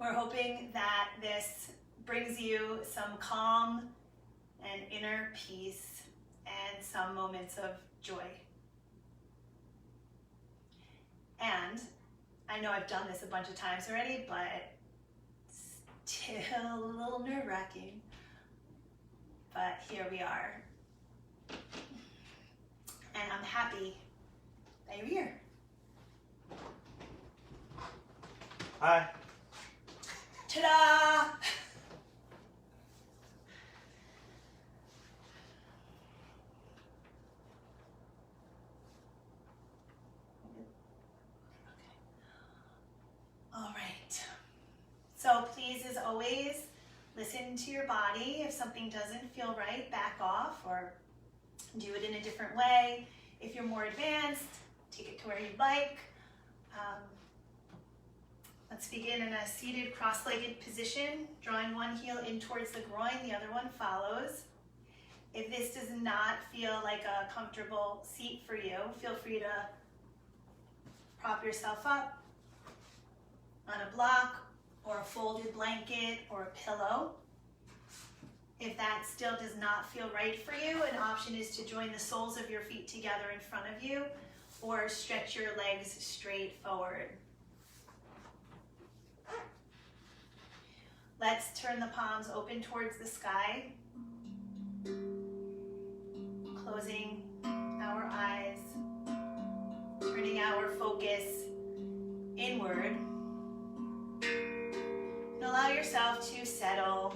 We're hoping that this brings you some calm and inner peace and some moments of joy. And I know I've done this a bunch of times already, but still a little nerve-wracking. But here we are. And I'm happy that you're here. Hi. Ta-da! All right. So please, as always, listen to your body. If something doesn't feel right, back off or do it in a different way. If you're more advanced, take it to where you'd like. Let's begin in a seated cross-legged position, drawing one heel in towards the groin, the other one follows. If this does not feel like a comfortable seat for you, feel free to prop yourself up on a block or a folded blanket or a pillow. If that still does not feel right for you, an option is to join the soles of your feet together in front of you or stretch your legs straight forward. Let's turn the palms open towards the sky, closing our eyes, turning our focus inward. And allow yourself to settle,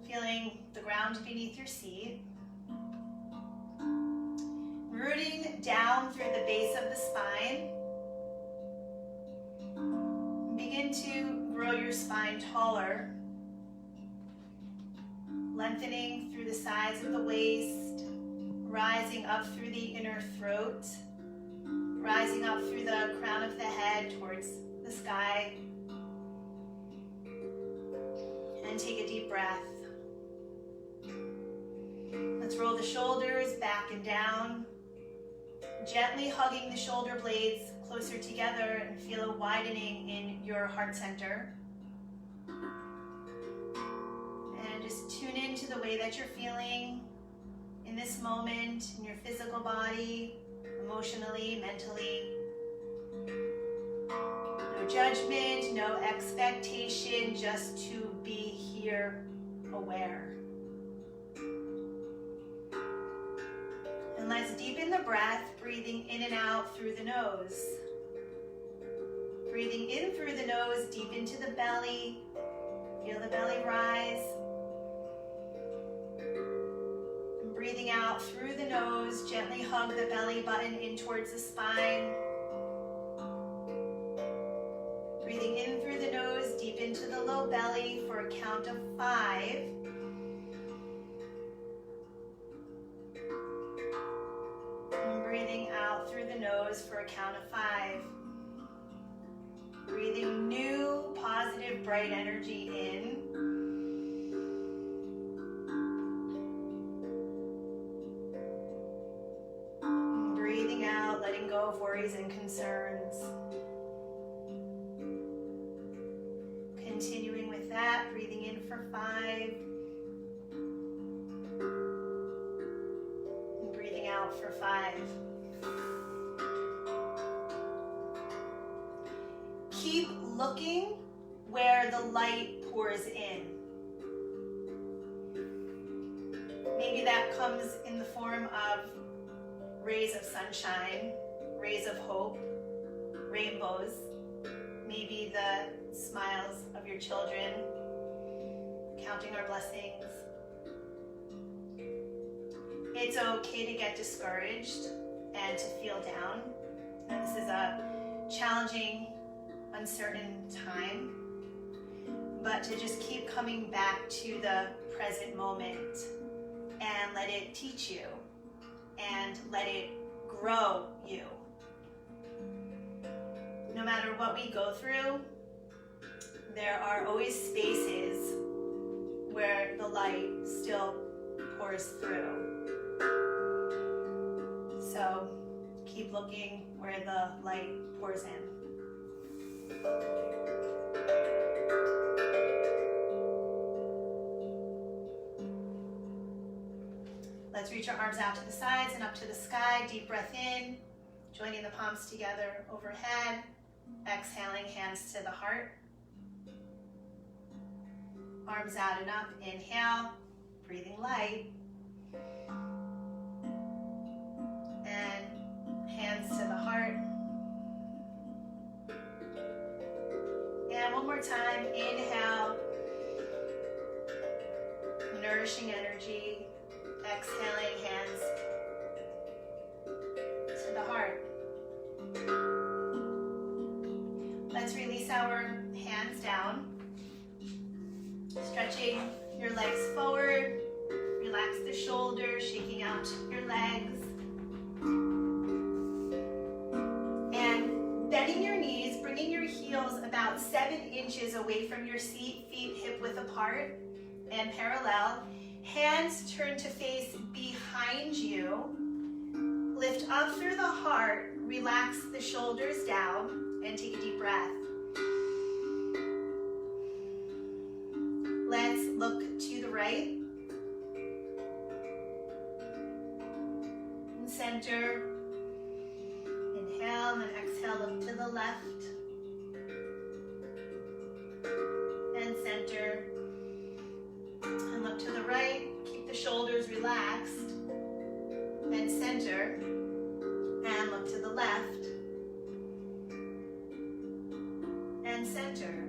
feeling the ground beneath your seat. Rooting down through the base of the spine. Begin to grow your spine taller, lengthening through the sides of the waist, rising up through the inner throat, rising up through the crown of the head towards the sky. And take a deep breath. Let's roll the shoulders back and down, gently hugging the shoulder blades closer together and feel a widening in your heart center. And just tune into the way that you're feeling in this moment, in your physical body, emotionally, mentally. No judgment, no expectation, just to be here, aware. And let's deepen the breath, breathing in and out through the nose. Breathing in through the nose, deep into the belly. Feel the belly rise. And breathing out through the nose, gently hug the belly button in towards the spine. Breathing in through the nose, deep into the low belly for a count of 5. And breathing out through the nose for a count of 5. Breathing new, positive, bright energy in. And breathing out, letting go of worries and concerns. Continuing with that, breathing in for 5. And breathing out for 5. Keep looking where the light pours in. Maybe that comes in the form of rays of sunshine, rays of hope, rainbows, maybe the smiles of your children, counting our blessings. It's okay to get discouraged and to feel down. And this is a challenging, uncertain time, but to just keep coming back to the present moment and let it teach you and let it grow you. No matter what we go through, there are always spaces where the light still pours through. So keep looking where the light pours in. Let's reach our arms out to the sides and up to the sky. Deep breath in, joining the palms together overhead. Exhaling, hands to the heart. Arms out and up, inhale, breathing light. And hands to the heart. And one more time, inhale, nourishing energy. Exhaling, hands to the heart. Let's release our hands down. Stretching your legs forward. Relax the shoulders, shaking out your legs. And bending your knees, bringing your heels about 7 inches away from your seat, feet hip width apart and parallel. Hands turn to face behind you. Lift up through the heart, relax the shoulders down, and take a deep breath. Let's look to the right. And center. Inhale and exhale, look to the left. And center. And look to the right. Keep the shoulders relaxed. And center. And look to the left. And center.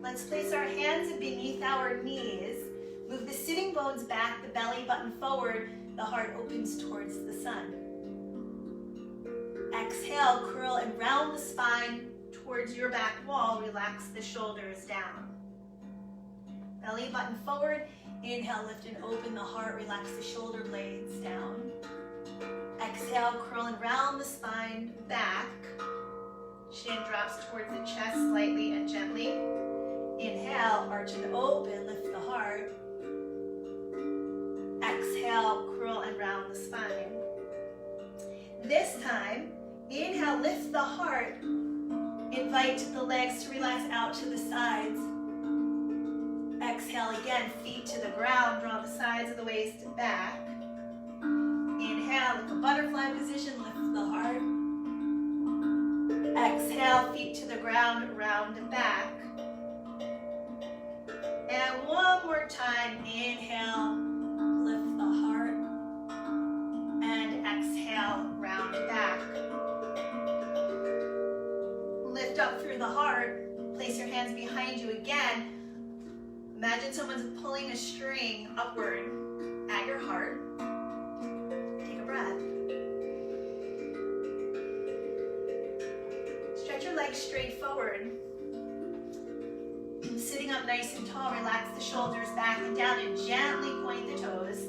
Let's place our hands beneath our knees. Move the sitting bones back, the belly button forward. The heart opens towards the sun. Exhale, curl and round the spine towards your back wall. Relax the shoulders down. Belly button forward. Inhale, lift and open the heart. Relax the shoulder blades down. Exhale, curl and round the spine back. Shin drops towards the chest slightly and gently. Inhale, arch and open, lift the heart. Exhale, curl and round the spine. This time, inhale, lift the heart. Invite the legs to relax out to the sides. Exhale again, feet to the ground, draw the sides of the waist back. Inhale, like a butterfly position, lift the heart. Exhale, feet to the ground, round back. And one more time, inhale, lift the heart. And exhale, round back. Lift up through the heart, place your hands behind you again. Imagine someone's pulling a string upward at your heart. Take a breath. Stretch your legs straight forward. Sitting up nice and tall, relax the shoulders back and down and gently point the toes.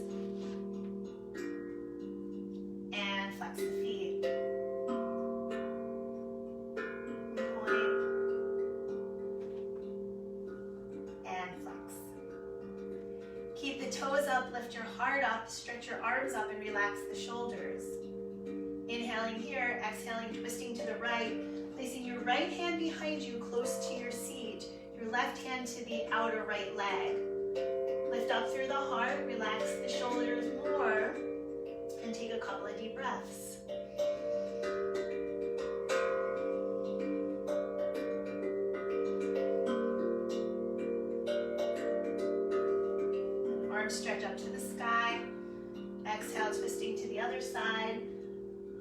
And flex the feet. Point. And flex. Keep the toes up, lift your heart up, stretch your arms up and relax the shoulders. Inhaling here, exhaling, twisting to the right, placing your right hand behind you close to your seat. Your left hand to the outer right leg. Lift up through the heart, relax the shoulders more, and take a couple of deep breaths. Arms stretch up to the sky. Exhale, twisting to the other side.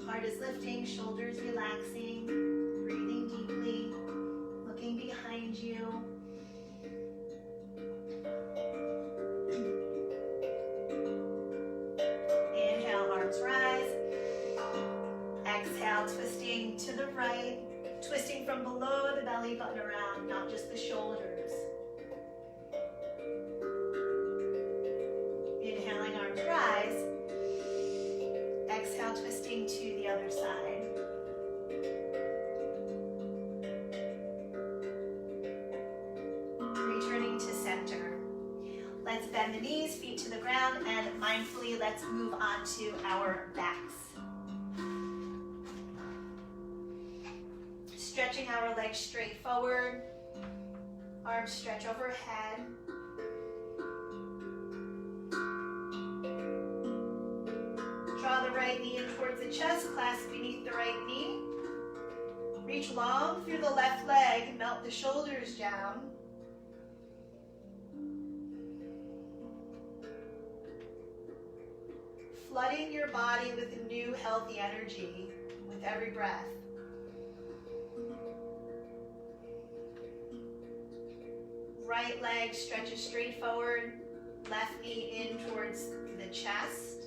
Heart is lifting, shoulders relaxing, breathing deeply. Looking behind you. Inhale, arms rise. Exhale, twisting to the right. Twisting from below the belly button around, not just the shoulders. Inhaling, arms rise. Exhale, twisting to the other side. Returning to center. Let's bend the knees, feet to the ground, and mindfully let's move on to our backs. Stretching our legs straight forward. Arms stretch overhead. right knee in towards the chest, clasp beneath the right knee. Reach long through the left leg, melt the shoulders down. Flooding your body with new healthy energy with every breath. Right leg stretches straight forward, left knee in towards the chest.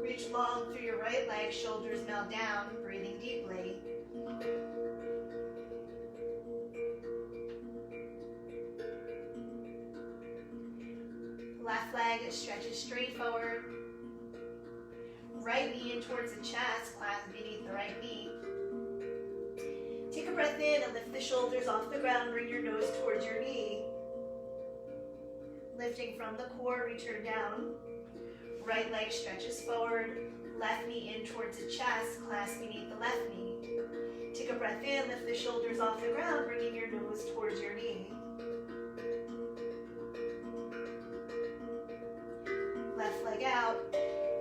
Reach long through your right leg, shoulders melt down, breathing deeply. Left leg stretches straight forward. Right knee in towards the chest, clasp beneath the right knee. Take a breath in and lift the shoulders off the ground, bring your nose towards your knee. Lifting from the core, return down. Right leg stretches forward, left knee in towards the chest, clasp beneath the left knee. Take a breath in, lift the shoulders off the ground, bringing your nose towards your knee. Left leg out.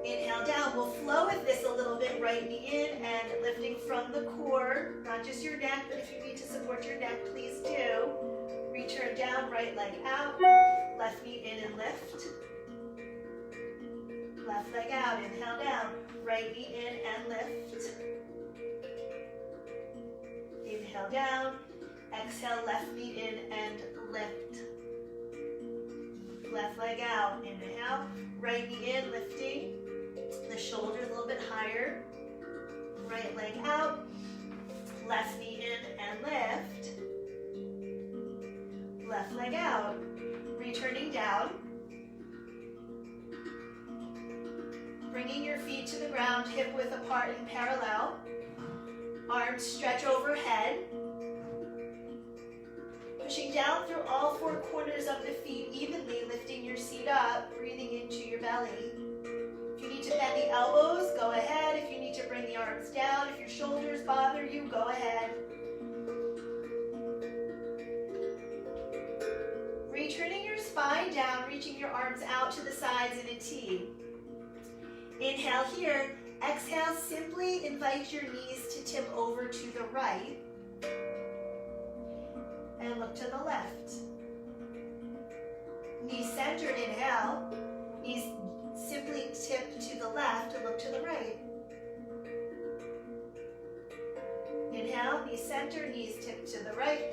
Inhale down. We'll flow with this a little bit. Right knee in and lifting from the core, not just your neck, but if you need to support your neck, please do. Return down, right leg out. Left knee in and lift. Left leg out. Inhale down. Right knee in and lift. Inhale down. Exhale, left knee in and lift. Left leg out. Inhale. Right knee in, lifting. The shoulders a little bit higher. Right leg out. Left knee in and lift. Left leg out. Returning down. Bringing your feet to the ground, hip width apart and parallel. Arms stretch overhead. Pushing down through all four corners of the feet evenly, lifting your seat up, breathing into your belly. If you need to bend the elbows, go ahead. If you need to bring the arms down, if your shoulders bother you, go ahead. Returning your spine down, reaching your arms out to the sides in a T. Inhale here. Exhale, simply invite your knees to tip over to the right. And look to the left. Knees centered, inhale. Knees simply tip to the left and look to the right. Inhale, knees centered, knees tip to the right.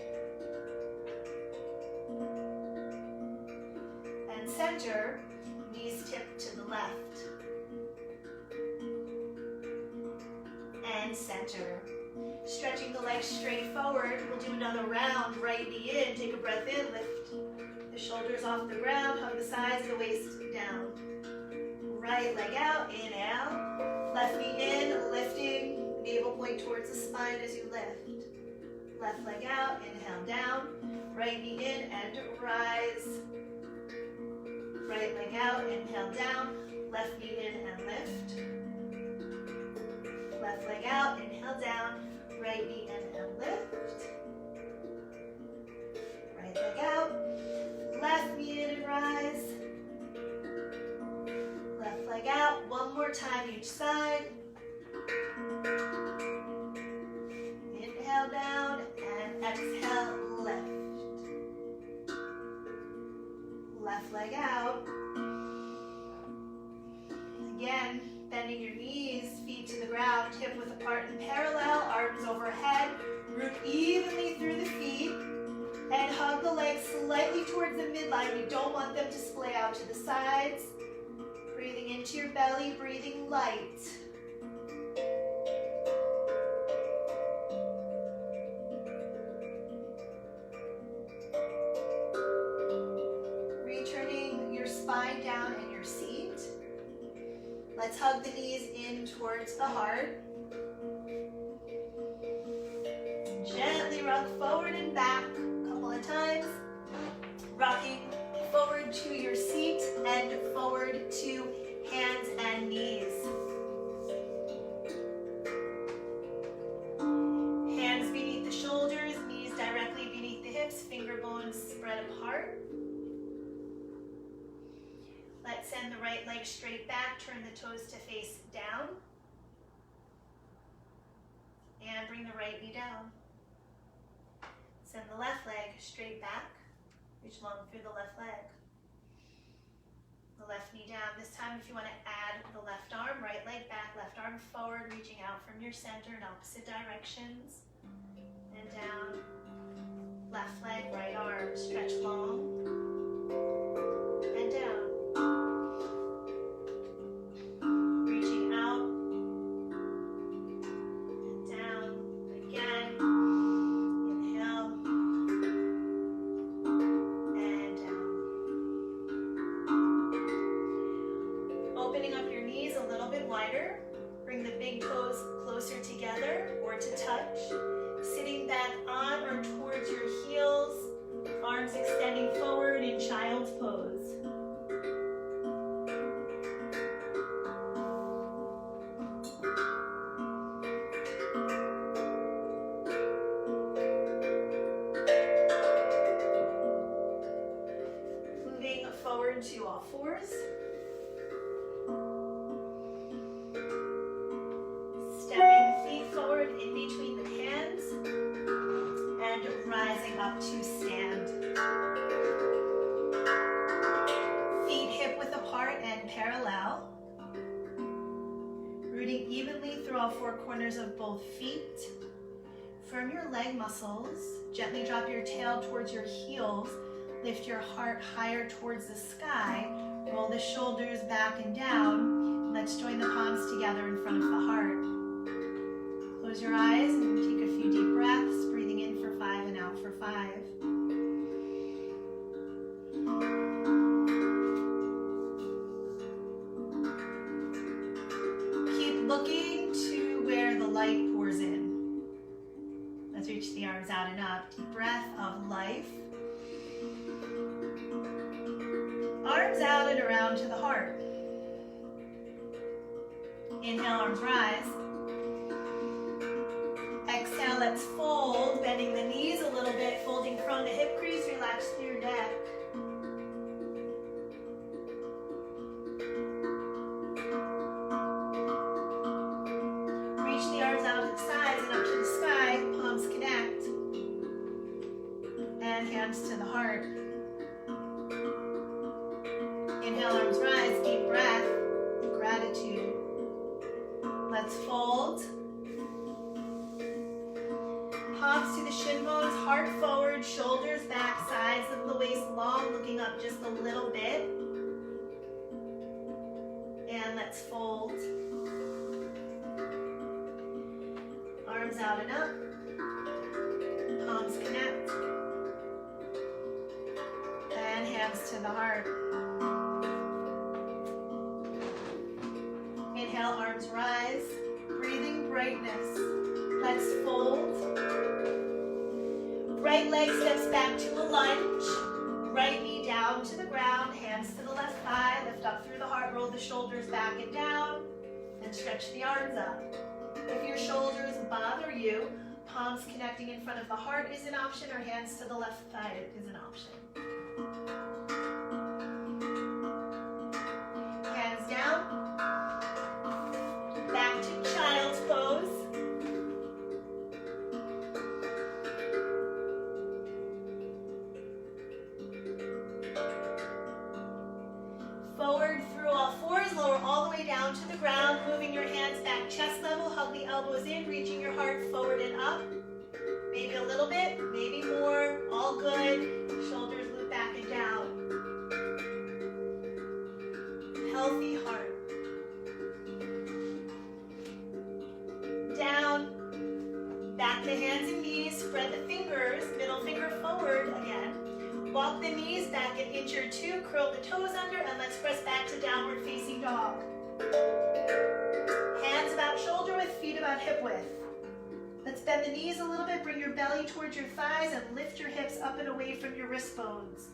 And center, knees tip to the left. And center. Stretching the legs straight forward. We'll do another round. Right knee in. Take a breath in. Lift the shoulders off the ground. Hug the sides of the waist down. Right leg out. Inhale. Left knee in. Lifting. Navel point towards the spine as you lift. Left leg out. Inhale down. Right knee in and rise. Right leg out. Inhale down. Left knee in and lift. Left leg out. Inhale down. Right knee in and lift. Right leg out. Left knee in and rise. Left leg out. One more time each side. Inhale down and exhale, lift. Left leg out. Again, bending your knees, feet to the ground, hip width apart and parallel, arms overhead, root evenly through the feet, and hug the legs slightly towards the midline. You don't want them to splay out to the sides. Breathing into your belly, breathing light. Returning your spine down in your seat. Let's hug the knees in towards the heart. Gently rock forward and back a couple of times. Rocking forward to your seat and forward to hands and knees. Hands beneath the shoulders, knees directly beneath the hips, finger bones spread apart. Let's send the right leg straight back, turn the toes to face down. And bring the right knee down. Send the left leg straight back. Reach long through the left leg. The left knee down. This time if you want to add the left arm, right leg back, left arm forward, reaching out from your center in opposite directions. And down. Left leg, right arm, stretch long. And down. Reaching out. And down. Again. Inhale. And down. Opening up your knees a little bit wider. Bring the big toes closer together or to touch. Sitting back on or towards your heels. Arms extending forward in child's pose. Moving forward to all fours. Stepping the feet forward in between the hands. And rising up to stand. Feet hip width apart and parallel. Rooting evenly through all four corners of both feet. Firm your leg muscles. Gently drop your tail towards your heels. Lift your heart higher towards the sky. Roll the shoulders back and down. Let's join the palms together in front of the heart. Close your eyes and take a few deep breaths, breathing in for 5 and out for 5. Keep looking to where the light pours in. Let's reach the arms out and up. Deep breath of life. Arms out and around to the heart. Inhale, arms rise. Exhale, let's fold, bending the knees a little bit, folding from the hip crease, relax through your neck. Reach the arms out to the sides and up to the sky, palms connect. And hands to the heart. Inhale, arms rise, deep breath, gratitude. Let's fold. Palms to the shin bones, heart forward, shoulders back, sides of the waist long, looking up just a little bit. And let's fold. Arms out and up. Palms connect. And hands to the heart. Inhale, arms rise. Breathing brightness. Let's fold. Right leg steps back to a lunge. Right knee down to the ground. Hands to the left thigh. Lift up through the heart. Roll the shoulders back and down. And stretch the arms up. If your shoulders bother you, palms connecting in front of the heart is an option, or hands to the left thigh is an option. Hands down. Back to child's pose. Forward through all fours, lower all the way down to the ground, moving your hands back chest level, hug the elbows in, reaching your heart forward and up. Maybe a little bit, maybe more, all good. Shoulders loop back and down. Healthy heart. Down, back to hands and knees, spread the fingers, middle finger forward again. Walk the knees back an inch or two, curl the toes under, and let's press back to downward facing dog. Hands about shoulder width, feet about hip width. Let's bend the knees a little bit, bring your belly towards your thighs, and lift your hips up and away from your wrist bones.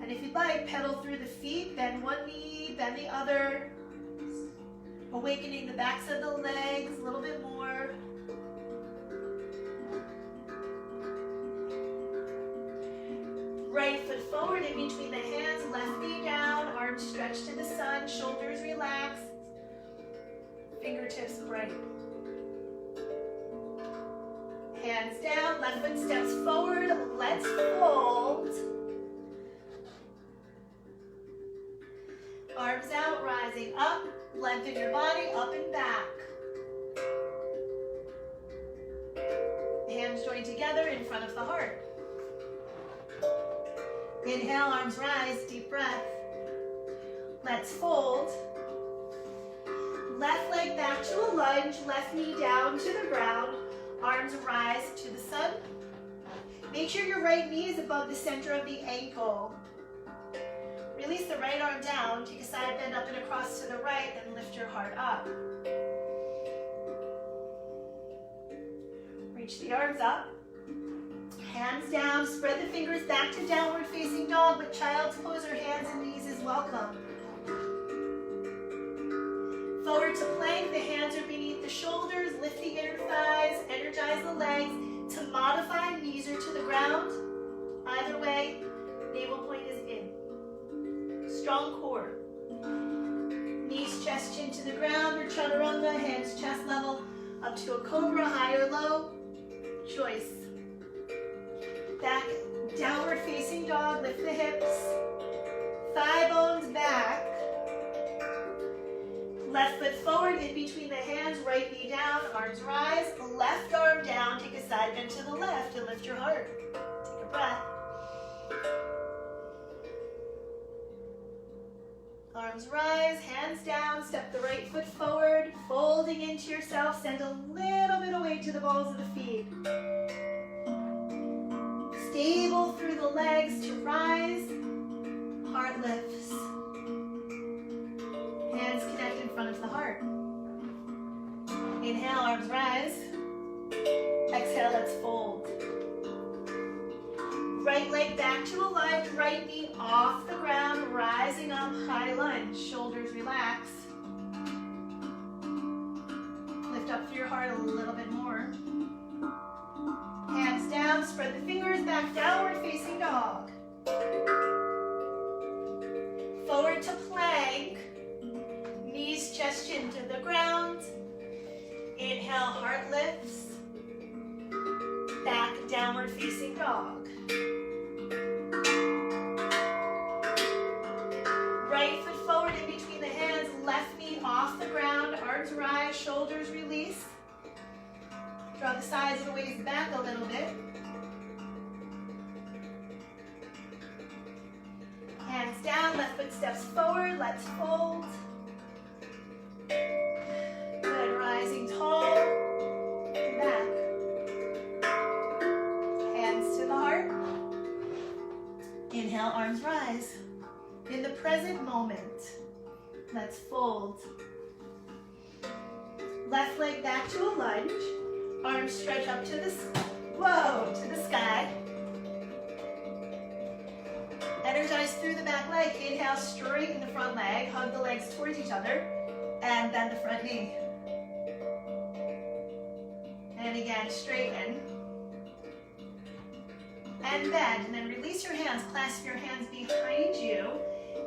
And if you'd like, pedal through the feet, bend one knee, bend the other. Awakening the backs of the legs a little bit more. Right foot forward in between the hands, left knee down, arms Arms stretch to the sun, shoulders relax, fingertips bright. Hands down, left foot steps forward, let's fold. Arms out, rising up, lengthen your body, up and back. Hands join together in front of the heart. Inhale, arms rise, deep breath. Let's fold. Left leg back to a lunge, left knee down to the ground. Arms rise to the sun. Make sure your right knee is above the center of the ankle. Release the right arm down, take a side bend up and across to the right, and lift your heart up. Reach the arms up. Hands down, spread the fingers back to downward facing dog, but child's pose or hands and knees is welcome. Forward to plank, the hands are beneath the shoulders, lift the inner thighs, energize the legs. To modify, knees are to the ground. Either way, navel point is in. Strong core. Knees, chest, chin to the ground, or chaturanga, hands chest level, up to a cobra, high or low. Choice. Back, downward facing dog, lift the hips. Thigh bones back. Left foot forward, in between the hands, right knee down, arms rise. Left arm down, take a side bend to the left and lift your heart. Take a breath. Arms rise, hands down, step the right foot forward, folding into yourself, send a little bit of weight to the balls of the feet. Stable through the legs to rise, heart lifts. Hands connect in front of the heart. Inhale, arms rise. Exhale, let's fold. Right leg back to a lunge, right knee off the ground, rising up, high lunge. Shoulders relax. Lift up through your heart a little bit more. Hands down, spread the fingers back, downward facing dog. Forward to plank. Knees, chest, chin to the ground. Inhale, heart lifts. Back, downward facing dog. Right foot forward in between the hands, left knee off the ground, arms rise, shoulders release. Draw the sides of the waist back a little bit. Hands down, left foot steps forward, let's fold. Good, rising tall, back. Hands to the heart. Inhale, arms rise. In the present moment, let's fold. Left leg back to a lunge. Arms stretch up to the sky. Energize through the back leg. Inhale, straighten the front leg. Hug the legs towards each other. And bend the front knee. And again, straighten. And bend. And then release your hands. Clasp your hands behind you.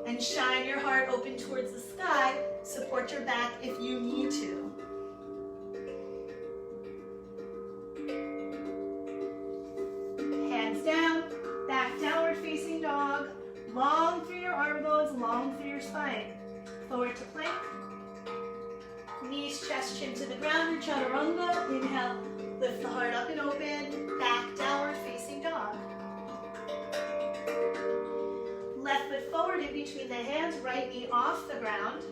And shine your heart open towards the sky. Support your back if you need to. Hands down. Back downward facing dog. Long through your arm bones. Long through your spine. Forward to plank. Knees, chest, chin to the ground, or chaturanga. Inhale, lift the heart up and open. Back, downward facing dog. Left foot forward in between the hands, right knee off the ground.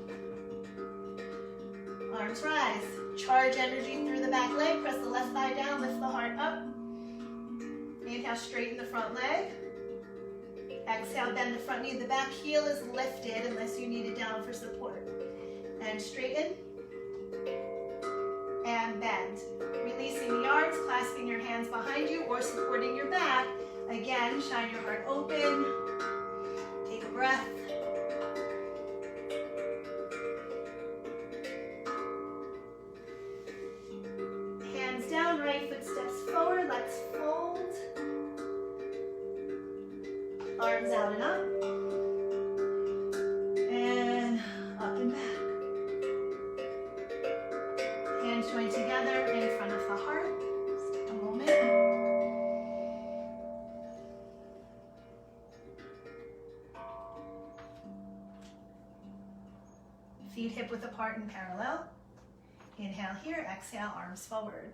Arms rise. Charge energy through the back leg. Press the left thigh down, lift the heart up. Inhale, straighten the front leg. Exhale, bend the front knee. The back heel is lifted unless you need it down for support. And straighten. And bend. Releasing the arms, clasping your hands behind you or supporting your back. Again, shine your heart open. Take a breath. Hands down, right foot steps forward. Let's fold. Arms out and up. width apart and parallel. Inhale here, exhale, arms forward.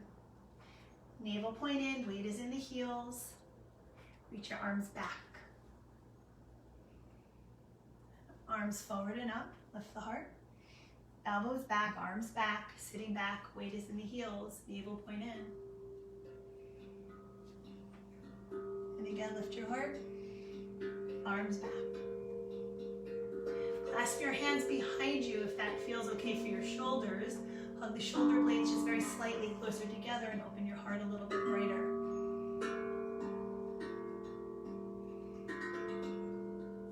Navel point in, weight is in the heels. Reach your arms back. Arms forward and up, lift the heart. Elbows back, arms back, sitting back, weight is in the heels, navel point in. And again, lift your heart, arms back. Clasp your hands behind you if that feels okay for your shoulders. Hug the shoulder blades just very slightly closer together and open your heart a little bit brighter.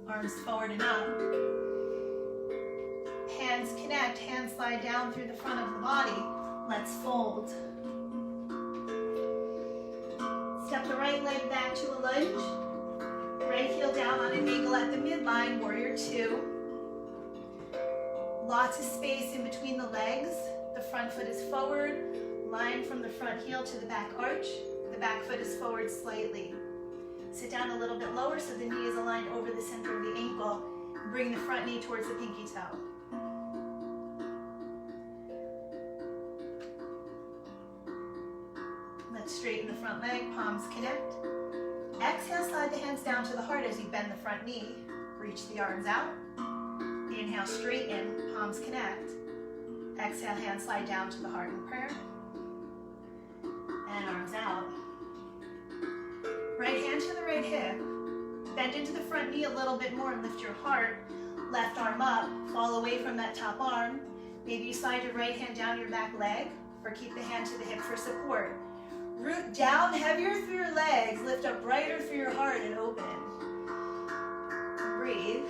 Arms forward and up. Hands connect, hands slide down through the front of the body. Let's fold. Step the right leg back to a lunge. Right heel down on an angle at the midline, warrior two. Lots of space in between the legs. The front foot is forward, line from the front heel to the back arch. The back foot is forward slightly. Sit down a little bit lower so the knee is aligned over the center of the ankle. Bring the front knee towards the pinky toe. Let's straighten the front leg, palms connect. Exhale, slide the hands down to the heart as you bend the front knee. Reach the arms out. Inhale, straighten, palms connect. Exhale, hands slide down to the heart in prayer. And arms out. Right hand to the right hip. Bend into the front knee a little bit more and lift your heart. Left arm up, fall away from that top arm. Maybe you slide your right hand down your back leg or keep the hand to the hip for support. Root down heavier through your legs. Lift up brighter through your heart and open. Breathe.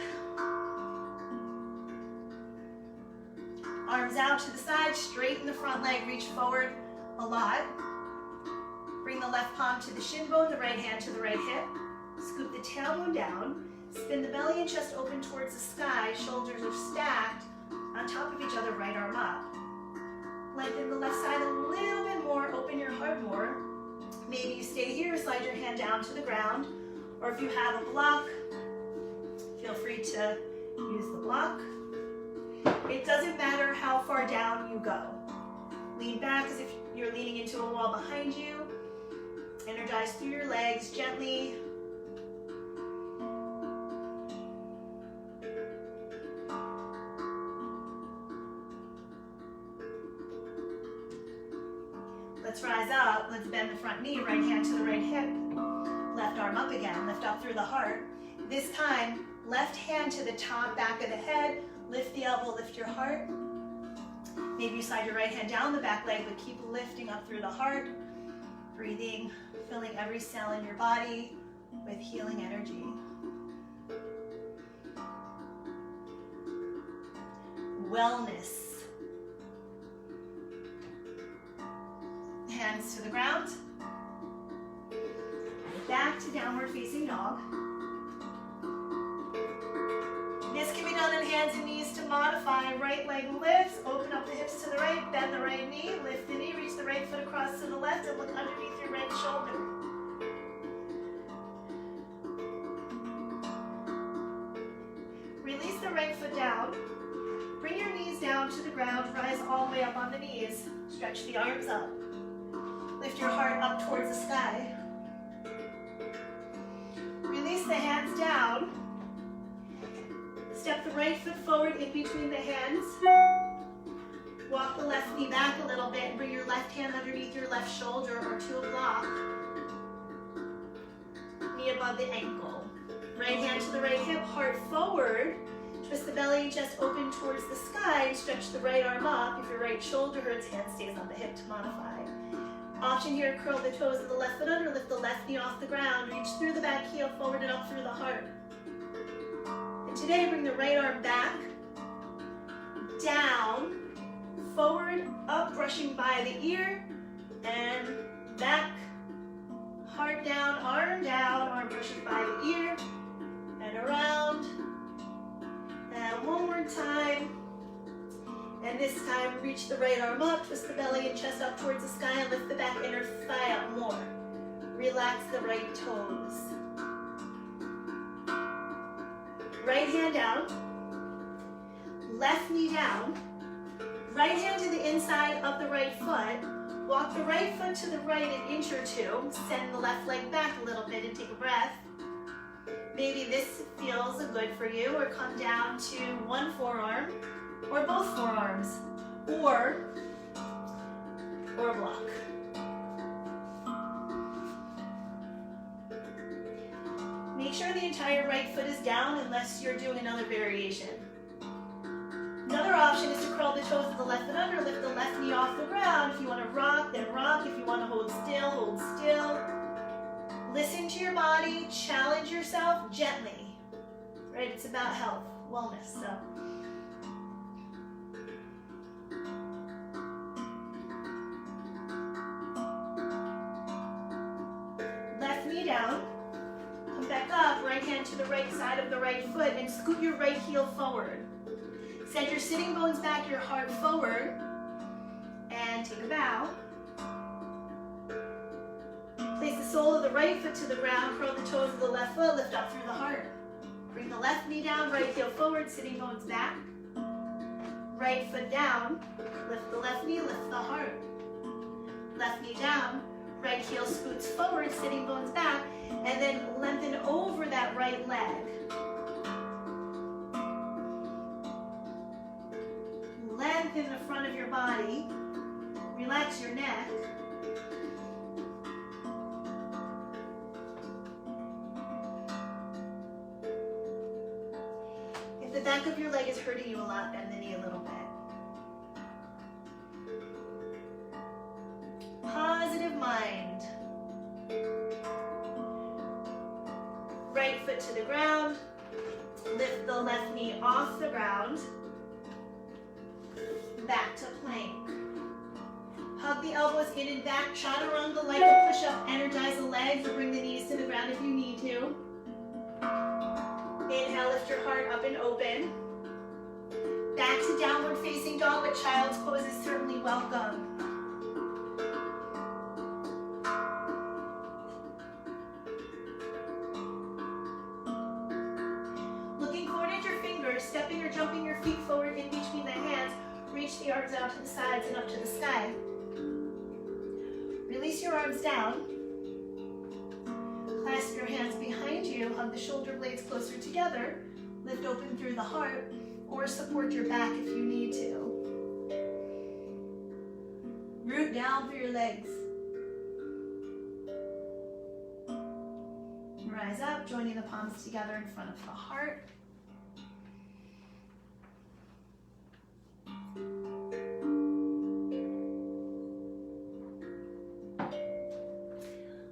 Arms out to the side, straighten the front leg, reach forward a lot. Bring the left palm to the shin bone, the right hand to the right hip. Scoop the tailbone down. Spin the belly and chest open towards the sky. Shoulders are stacked on top of each other, right arm up. Lengthen the left side a little bit more, open your heart more. Maybe you stay here, slide your hand down to the ground. Or if you have a block, feel free to use the block. It doesn't matter how far down you go. Lean back as if you're leaning into a wall behind you. Energize through your legs gently. Let's rise up. Let's bend the front knee, right hand to the right hip. Left arm up again, lift up through the heart. This time, left hand to the top back of the head. Lift the elbow, lift your heart. Maybe you slide your right hand down the back leg, but keep lifting up through the heart. Breathing, filling every cell in your body with healing energy. Wellness. Hands to the ground. Back to downward facing dog. This can be done on hands and knees to modify. Right leg lifts, open up the hips to the right, bend the right knee, lift the knee, reach the right foot across to the left, and look underneath your right shoulder. Release the right foot down. Bring your knees down to the ground, rise all the way up on the knees. Stretch the arms up. Lift your heart up towards the sky. Release the hands down. Step the right foot forward in between the hands. Walk the left knee back a little bit and bring your left hand underneath your left shoulder or to a block. Knee above the ankle. Right hand to the right hip, heart forward. Twist the belly and chest open towards the sky. Stretch the right arm up. If your right shoulder hurts, hand stays on the hip to modify. Option here, curl the toes of the left foot under, lift the left knee off the ground, reach through the back heel, forward and up through the heart. And today, bring the right arm back, down, forward, up, brushing by the ear, and back, heart down, arm brushes by the ear, and around, and one more time. And this time, reach the right arm up, twist the belly and chest up towards the sky, and lift the back inner thigh up more. Relax the right toes. Right hand down, left knee down, Right hand to the inside of the right foot. Walk the right foot to the right an inch or two. Send the left leg back a little bit and take a breath. Maybe this feels good for you, or come down to one forearm or both forearms, or a block. Make sure the entire right foot is down unless you're doing another variation. Another option is to curl the toes of the left foot under, lift the left knee off the ground. If you want to rock, then rock. If you want to hold still, hold still. Listen to your body, challenge yourself gently, right? It's about health, wellness, so. Left knee down, come back up, right hand to the right side of the right foot, and scoot your right heel forward. Send your sitting bones back, your heart forward, and take a bow. Place the sole of the right foot to the ground, curl the toes of the left foot, lift up through the heart. Bring the left knee down, right heel forward, sitting bones back. Right foot down, lift the left knee, lift the heart. Left knee down, right heel scoots forward, sitting bones back, and then lengthen over that right leg. Lengthen the front of your body, relax your neck. If the back of your leg is hurting you a lot, bend the knee a little bit. Positive mind. Right foot to the ground, lift the left knee off the ground. Back to plank. Hug the elbows in and back, chaturanga like a push-up, energize the legs, or bring the knees to the ground if you need to. Inhale, lift your heart up and open. Back to downward facing dog, but child's pose is certainly welcome. Looking forward at your fingers, stepping or jumping your feet forward in between the hands. Reach the arms out to the sides and up to the sky. Release your arms down. Clasp your hands behind you. Hug the shoulder blades closer together. Lift open through the heart, or support your back if you need to. Root down through your legs. Rise up, joining the palms together in front of the heart.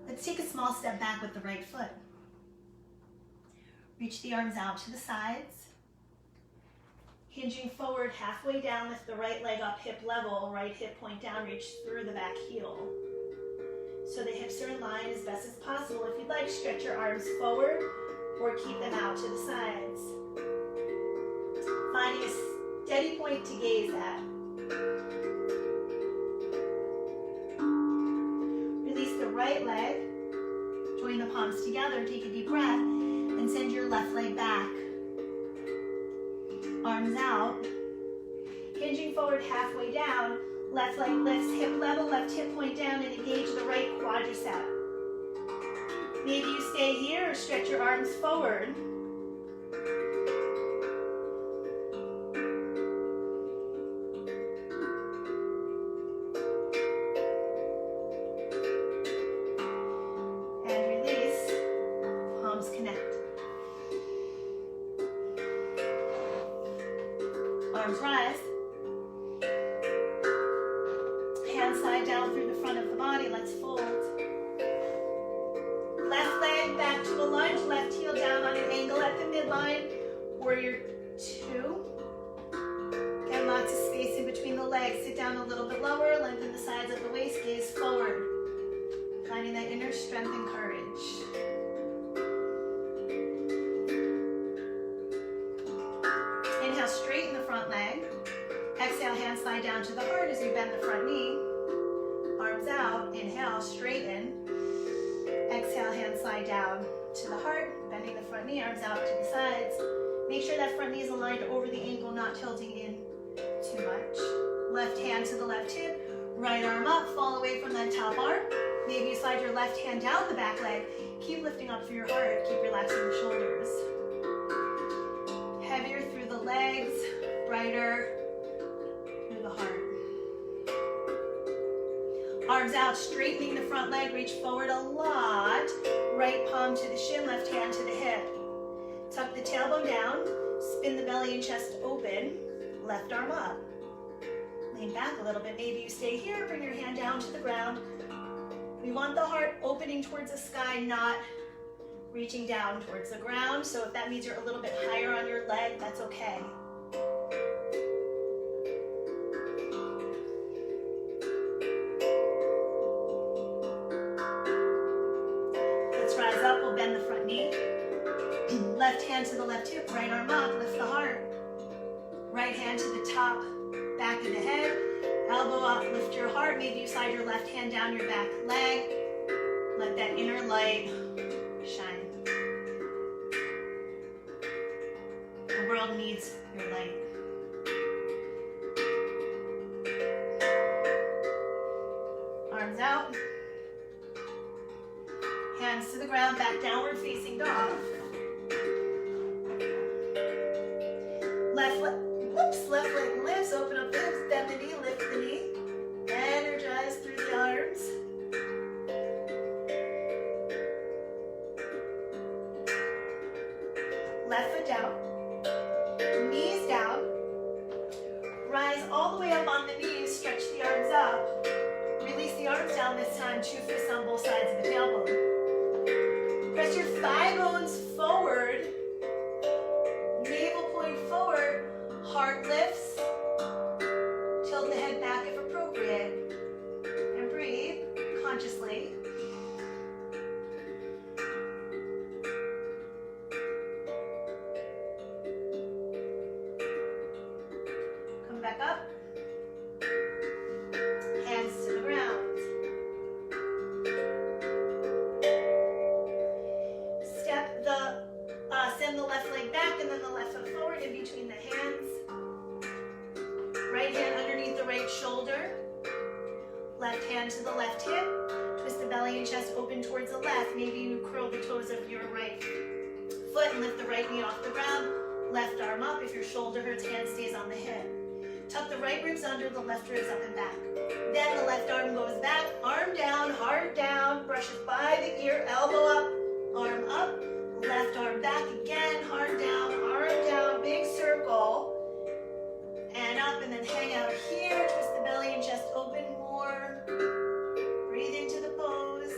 Let's take a small step back with the right foot. Reach the arms out to the sides. Hinging forward, halfway down, lift the right leg up, hip level, right hip point down, reach through the back heel. So the hips are in line as best as possible. If you'd like, stretch your arms forward or keep them out to the sides. Finding a steady point to gaze at. Release the right leg, join the palms together, take a deep breath, and send your left leg back. Arms out, hinging forward halfway down, left leg lifts, hip level, left hip point down, and engage the right quadricep. Maybe you stay here or stretch your arms forward. Arms rise. Hands slide down through the front of the body. Let's fold. Left leg back to a lunge. Left heel down on an angle at the midline. Warrior two. Again, lots of space in between the legs. Sit down a little bit lower. Lengthen the sides of the waist. Gaze forward. Finding that inner strength and courage. Inhale, straighten the front leg. Exhale, hands slide down to the heart as you bend the front knee. Arms out. Inhale, straighten. Exhale, hands slide down to the heart, bending the front knee, arms out to the sides. Make sure that front knee is aligned over the ankle, not tilting in too much. left hand to the left hip, right arm up, fall away from that top arm. Maybe you slide your left hand down the back leg. Keep lifting up through your heart, keep relaxing the shoulders. Heavier through the legs, brighter through the heart. Arms out, straightening the front leg, reach forward a lot. Right palm to the shin, left hand to the hip. Tuck the tailbone down, spin the belly and chest open, left arm up. Lean back a little bit, maybe you stay here, bring your hand down to the ground. We want the heart opening towards the sky, not reaching down towards the ground. So if that means you're a little bit higher on your leg, that's okay. Let's rise up, we'll bend the front knee. Left hand to the left hip, right arm up, lift the heart. Right hand to the top, back of the head. Elbow up, lift your heart. Maybe you slide your left hand down your back leg. Let that inner light shine. The world needs your light. Arms out. Hands to the ground, back downward facing dog. Left leg lifts, open up the hips, bend the knee, lift the knee. Energize through the arms. Left foot down, knees down. Rise all the way up on the knees, stretch the arms up. Release the arms down this time, 2 fists on both sides of the tailbone. Press your thigh bones forward. Navel point forward, heart lifts, tilt the head back if appropriate, and breathe consciously. Come back up, hands to the ground. Send the left leg back and then the left foot forward in between the hands. Right hand underneath the right shoulder. Left hand to the left hip. Twist the belly and chest open towards the left. Maybe you curl the toes of your right foot and lift the right knee off the ground. Left arm up. If your shoulder hurts, hand stays on the hip. Tuck the right ribs under, the left ribs up and back. Then the left arm goes back. Arm down, heart down. Brushes by the ear, elbow up, arm up. Left arm back again, heart down, big circle. And up and then hang out here, twist the belly and chest open more. Breathe into the pose.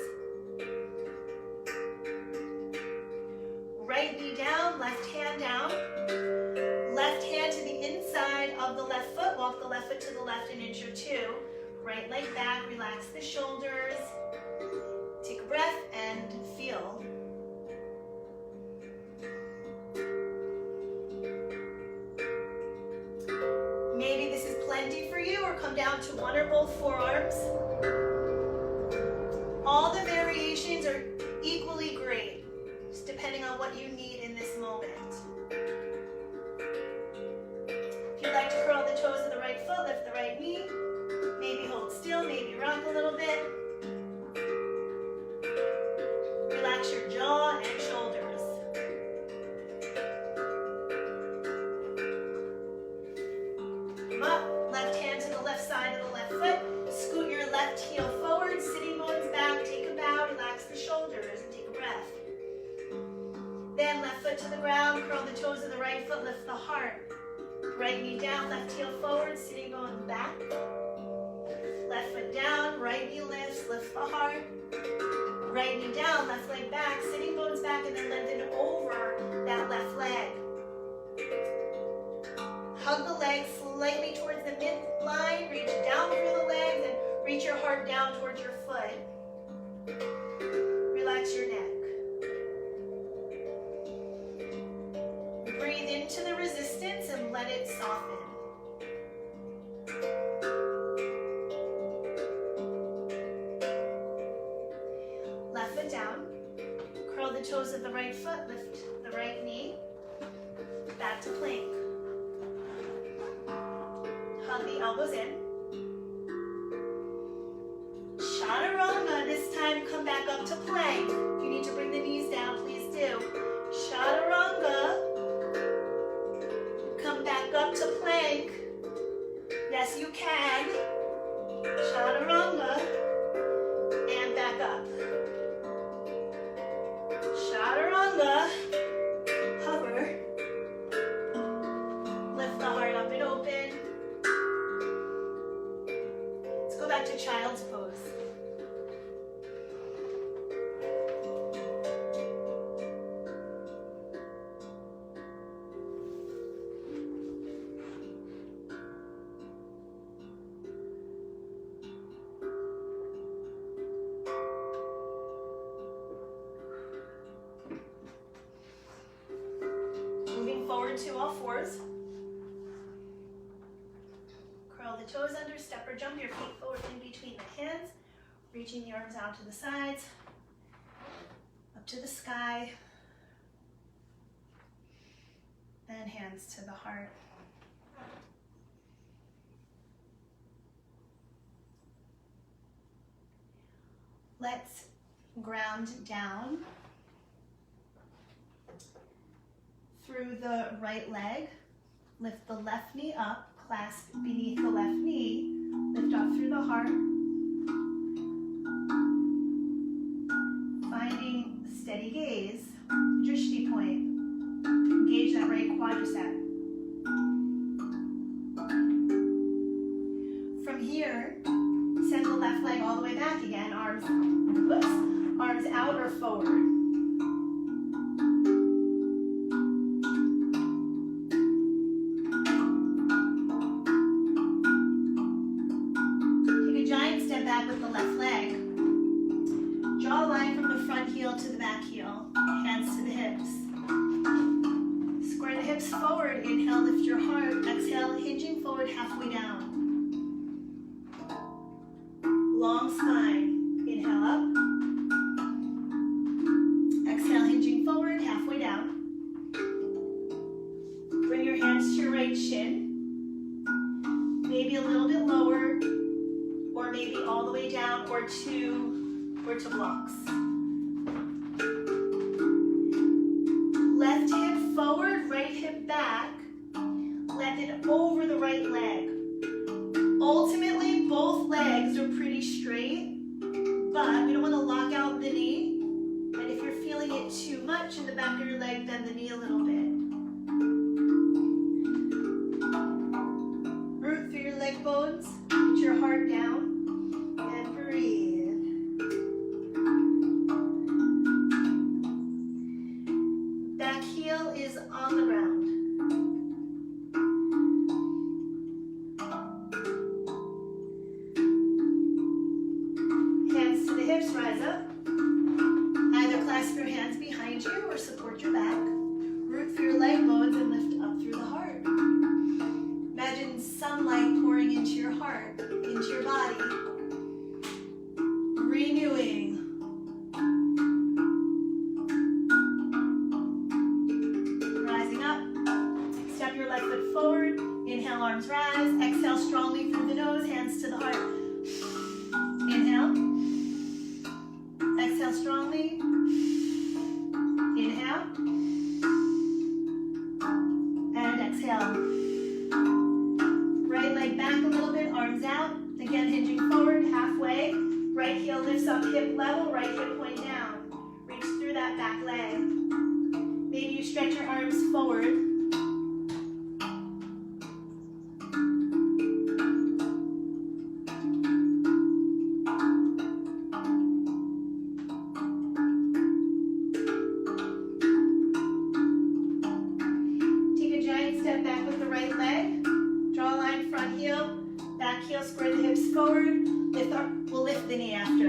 Right knee down, left hand down. Left hand to the inside of the left foot, walk the left foot to the left an inch or two. Right leg back, relax the shoulders. Take a breath and feel. Maybe this is plenty for you, or come down to one or both forearms. All the variations are equally great, just depending on what you need in this moment. If you'd like to curl the toes of the right foot, lift the right knee. Maybe hold still, maybe rock a little bit. Relax your jaw and shoulders. Up, left hand to the left side of the left foot. Scoot your left heel forward, sitting bones back. Take a bow, relax the shoulders, and take a breath. Then left foot to the ground, curl the toes of the right foot, lift the heart. Right knee down, left heel forward, sitting bones back. Left foot down, right knee lifts, lift the heart. Right knee down, left leg back, sitting bones back, and then lengthen over that left leg. Hug the legs slightly towards the midline, reach down through the legs, and reach your heart down towards your foot. Relax your neck. Breathe into the resistance and let it soften. Left foot down. Curl the toes of the right foot, lift the right knee. Back to plank. Hug the elbows in. time, come back up to plank. If you need to bring the knees down, please do. Chaturanga. Come back up to plank. Yes, you can. Chaturanga. And back up. Chaturanga. Hover. Lift the heart up and open. Let's go back to child's pose. Forward to all fours. Curl the toes under, step or jump your feet forward in between the hands, reaching the arms out to the sides, up to the sky, and hands to the heart. Let's ground down through the right leg. Lift the left knee up, clasp beneath the left knee, lift up through the heart. Finding steady gaze, drishti point. Engage that right quadricep. From here, send the left leg all the way back again, arms out or forward. With the left leg. Draw a line from the front heel to the back heel. Hands to the hips. Square the hips forward. Inhale, lift your heart. Exhale, hinging forward halfway down. Long spine. Inhale up. Exhale, hinging forward halfway down. Bring your hands to your right shin. Maybe a little bit lower, or maybe all the way down, or to blocks. Left hip forward, right hip back. Left it over the right leg. Ultimately, both legs are pretty straight, but we don't want to lock out the knee. And if you're feeling it too much in the back of your leg, bend the knee a little bit. Root through your leg bones, get your heart down. On the ground. Hands to the hips, rise up. Either clasp your hands behind you or support your back. Root through your leg bones and lift up through the heart. Imagine sunlight pouring into your heart, into your body. Renewing. Forward, inhale, arms rise, exhale strongly through the nose, hands to the heart. Inhale, exhale strongly, inhale, and exhale. Right leg back a little bit, arms out, again hinging forward, halfway, right heel lifts up hip level, right hip point down. Reach through that back leg. Maybe you stretch your arms forward. Square the hips forward. We'll lift the knee after.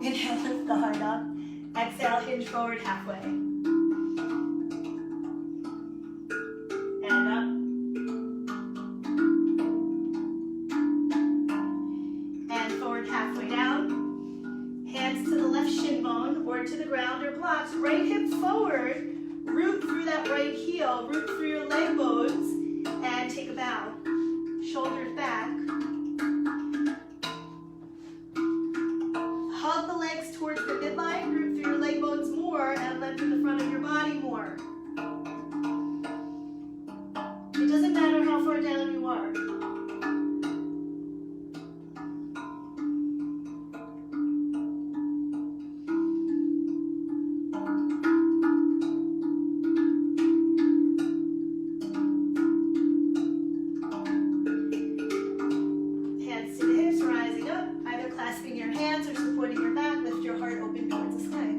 Inhale, lift the heart up. Exhale, hinge forward halfway. And up. And forward halfway down. Hands to the left shin bone or to the ground or blocks. Right hip forward. Root through that right heel. Root through your leg bones. And take a bow. Shoulders back. fingertips towards the midline, root through your leg bones more, and lengthen the front of your body more. It doesn't matter how far down you are. Hands to the hips, rising up, either clasping your hands or supporting your back. Lift your heart open towards the sky.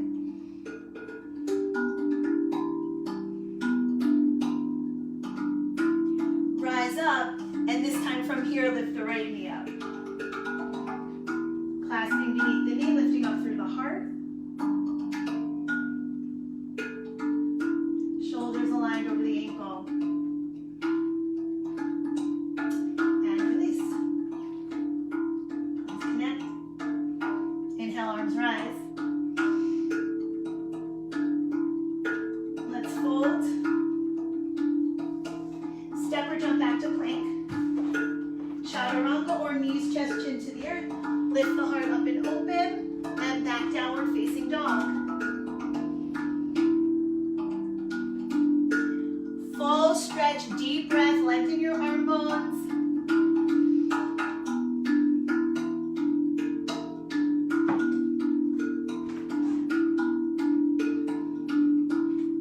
Rise up, and this time from here, lift the right knee up. Clasping beneath the knee, lifting up through the heart. Shoulders aligned over the ankle. And release. Let's connect. Inhale, arms rise. Let's fold. Step or jump back to plank. Chaturanga or knees, chest, chin to the earth. Lift the heart up and open, and back downward facing dog. Full stretch, deep breath, lengthen your arm bones.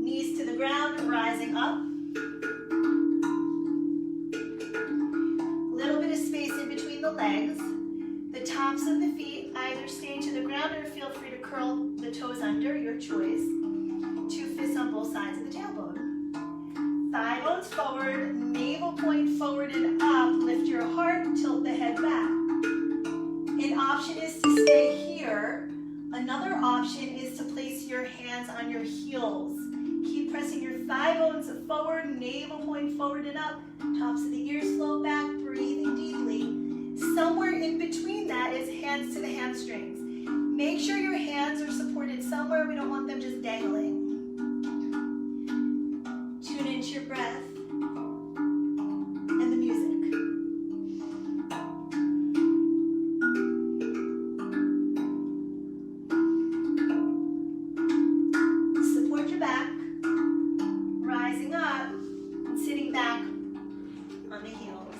Knees to the ground, rising up. Little bit of space in between the legs. The tops of the feet either stay to the ground or feel free to curl the toes under, your choice. Two fists on both sides of the tailbone. Thigh bones forward, navel point forward and up. Lift your heart, tilt the head back. An option is to stay here. Another option is to place your hands on your heels. Keep pressing your thigh bones forward, navel point forward and up. Tops of the ears flow back, breathing deeply. Somewhere in between that is hands to the hamstrings. Make sure your hands are supported somewhere. We don't want them just dangling. Tune into your breath and the music. Support your back, rising up and sitting back on the heels.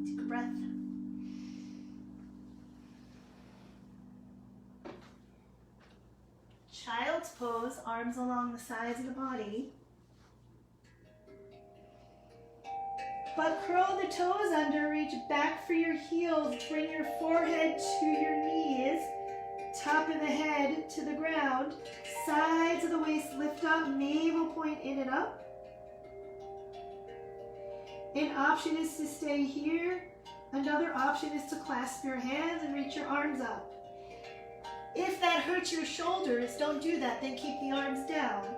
Take a breath. Child's pose, arms along the sides of the body. But curl the toes under, reach back for your heels, bring your forehead to your knees, top of the head to the ground, sides of the waist lift up, navel point in and up. An option is to stay here. Another option is to clasp your hands and reach your arms up. If that hurts your shoulders, don't do that, then keep the arms down.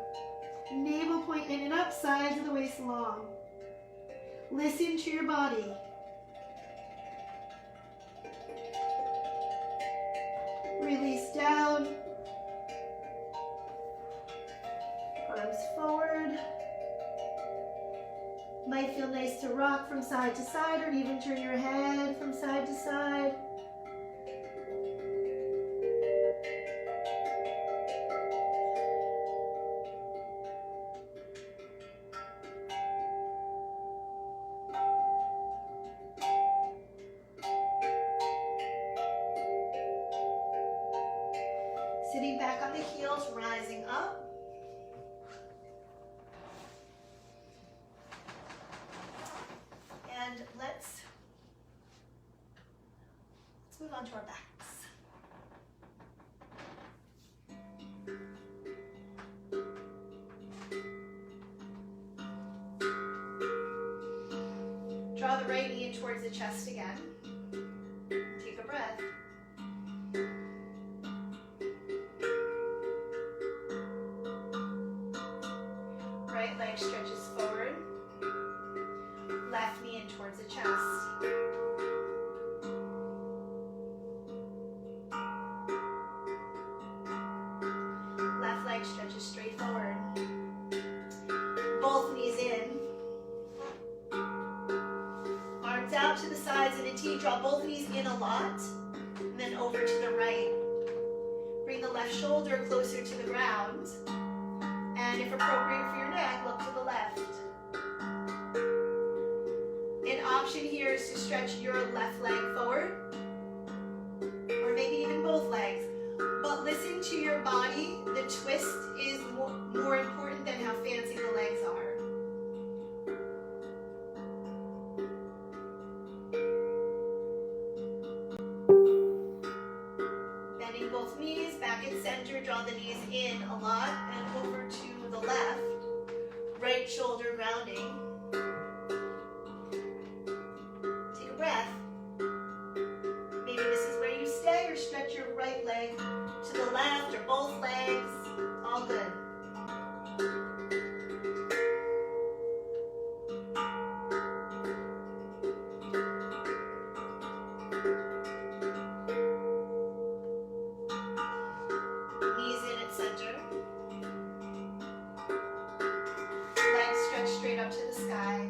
Navel point in and up, sides of the waist long. Listen to your body. Release down. Arms forward. Might feel nice to rock from side to side or even turn your head from side to side. Sitting back on the heels, rising up. And let's move on to our backs. Draw the right knee in towards the chest again. Take a breath. Right leg stretches forward. Left knee in towards the chest. Left leg stretches straight forward. Both knees in. Arms out to the sides in a T. Draw both knees in a lot. And then over to the right. right. Bring the left shoulder closer to the ground. And if appropriate for your neck, look to the left. An option here is to stretch your left leg forward, or maybe even both legs. But listen to your body. The twist is more important than how fancy the legs are. Bending both knees, back and center, draw the knees in a lot and over to the left. Right shoulder grounding. Take a breath. Maybe this is where you stay, or stretch your right leg to the left, or both legs. All good. Knees in at center. Legs stretch straight up to the sky.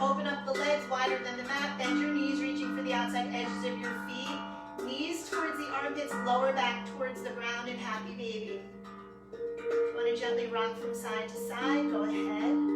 Open up the legs wider than the mat. Bend your knees, reaching for the outside edges of your feet. Knees towards the armpits, lower back towards the ground in happy baby. If you want to gently rock from side to side, go ahead.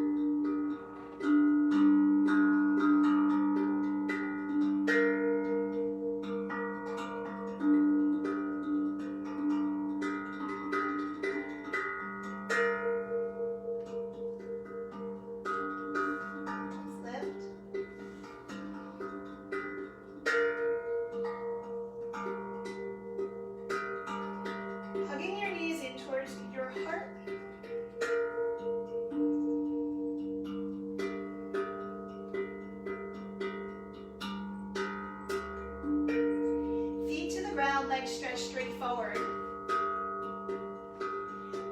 Hugging your knees in towards your heart. Feet to the ground, legs stretched straight forward.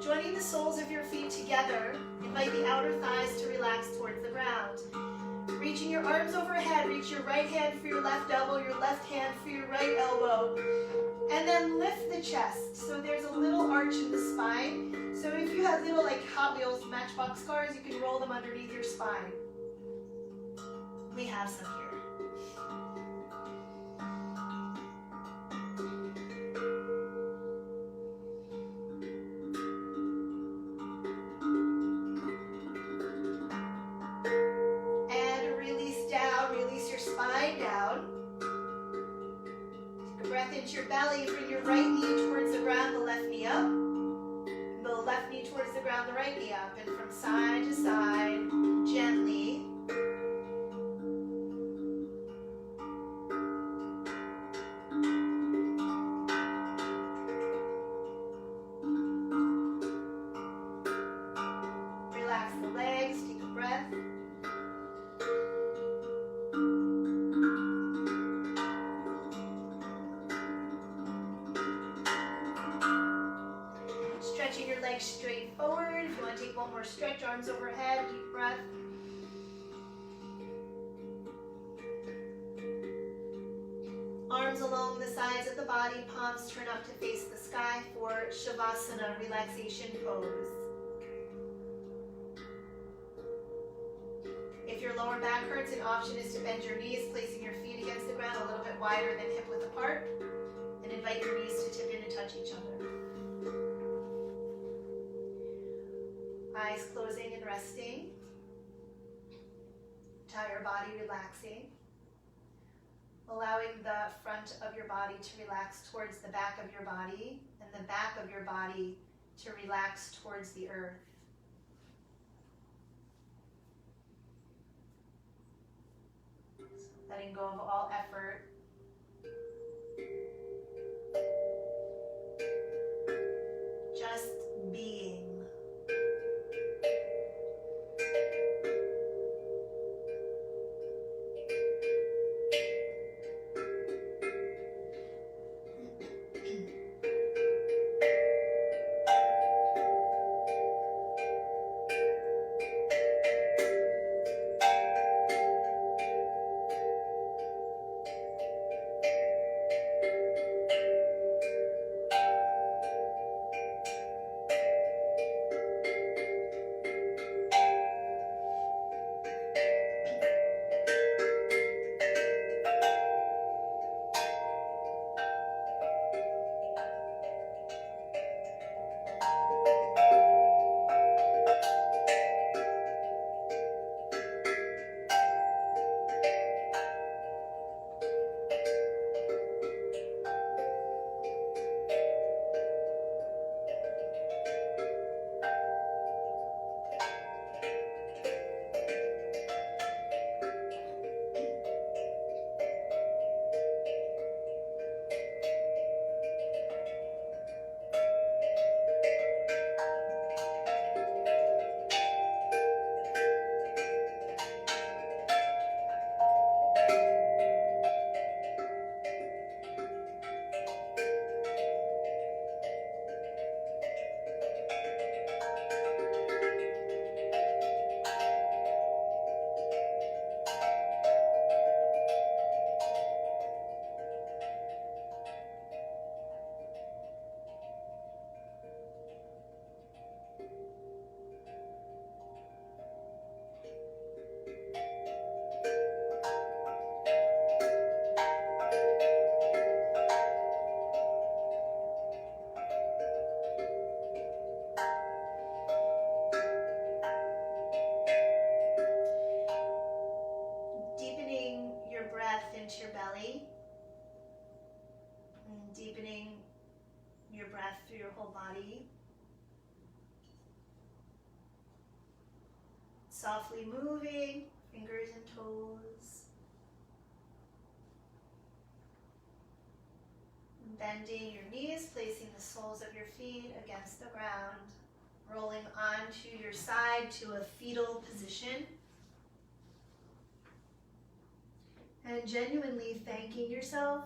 Joining the soles of your feet together, invite the outer thighs to relax towards the ground. Reaching your arms overhead, reach your right hand for your left elbow, your left hand for your right elbow. And then lift the chest. So there's a little arch in the spine. So if you have little like Hot Wheels Matchbox cars, you can roll them underneath your spine. We have some here. And release down, release your spine down. Breath into your belly, bring your right knee towards the ground, the left knee up. The left knee towards the ground, the right knee up. And from side to side, gently. Relax the legs, take a breath. Stretching your legs straight forward. If you want to take one more stretch, arms overhead, deep breath. Arms along the sides of the body, palms turn up to face the sky for Savasana, relaxation pose. If your lower back hurts, an option is to bend your knees, placing your feet against the ground a little bit wider than hip width apart, and invite your knees to tip in and touch each other. Eyes closing and resting. Entire body relaxing. Allowing the front of your body to relax towards the back of your body, and the back of your body to relax towards the earth. So letting go of all effort. Just being. into your belly and deepening your breath through your whole body. Softly moving, fingers and toes. Bending your knees, placing the soles of your feet against the ground. Rolling onto your side to a fetal position. And genuinely thanking yourself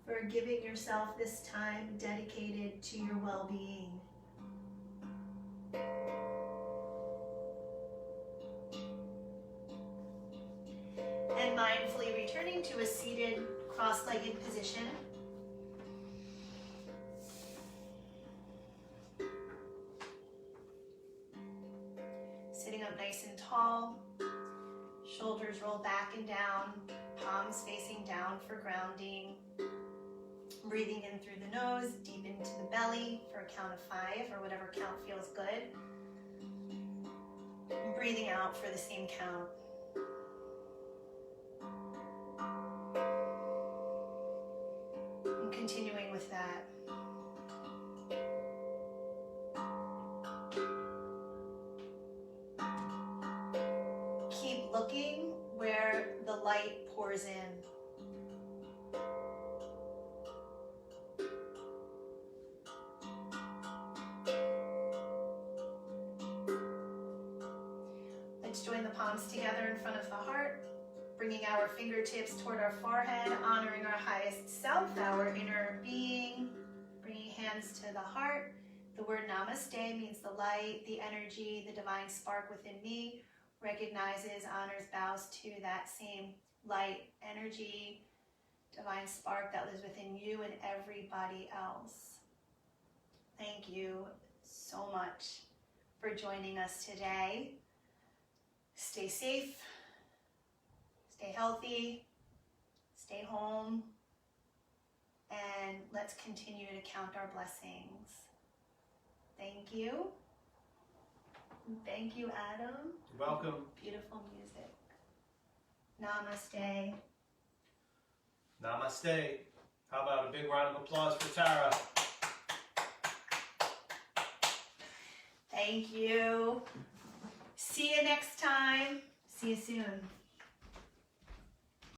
for giving yourself this time dedicated to your well-being. And mindfully returning to a seated cross-legged position. Sitting up nice and tall, shoulders roll back and down, palms facing down for grounding. Breathing in through the nose, deep into the belly for a count of 5 or whatever count feels good. And breathing out for the same count. And continuing with that. Keep looking where the light pours in. Let's join the palms together in front of the heart, bringing our fingertips toward our forehead, honoring our highest self, our inner being, bringing hands to the heart. The word namaste means the light, the energy, the divine spark within me, recognizes, honors, bows to that same light, energy, divine spark that lives within you and everybody else. Thank you so much for joining us today. Stay safe, stay healthy, stay home, and let's continue to count our blessings. Thank you. Thank you, Adam. You're welcome. Beautiful music. Namaste. Namaste. How about a big round of applause for Tara? Thank you. See you next time. See you soon.